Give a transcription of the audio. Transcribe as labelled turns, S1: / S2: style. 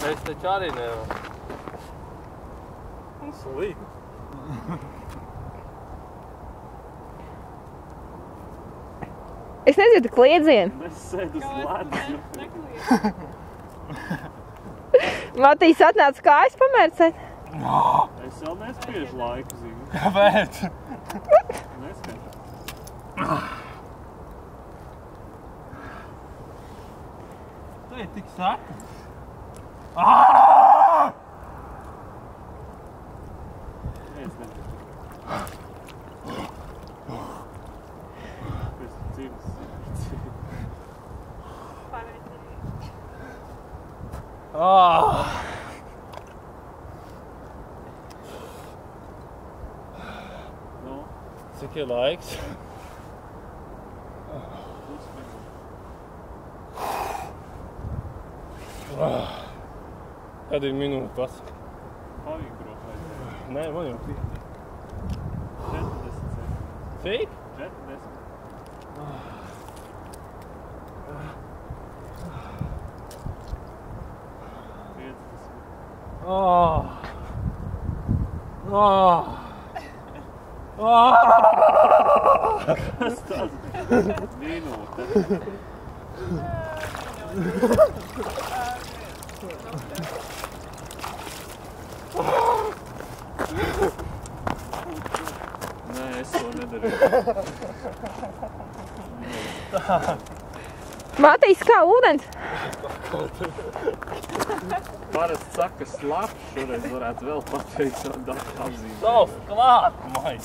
S1: Es taču arī nevaru. Un slīd.
S2: Es nezinu kliedzienu.
S1: Es sēdu uz ledus.
S2: Matīs atnāca kājas pamērcēt.
S1: Es vēl nespiežu laiku, zinu.
S3: Kāpēc?
S1: Neskatās.
S3: Tu ir tik sakts.
S1: Es netiktu. Pēc dzīves. Nu,
S3: Cik ir laiks? Kad ir minūte pasaka?
S1: Pavingrot vajadzēja.
S3: Nē, man jau
S1: 40 sekundes.
S3: Cik?
S1: 40. Kas tas? Minūte. Nē, es to nedarīju.
S2: Matīs, kā ūdens?
S1: Parasti saka slapš, šoreiz varētu vēl pateikt savu apzīmēt.
S3: Savs klāt, mait!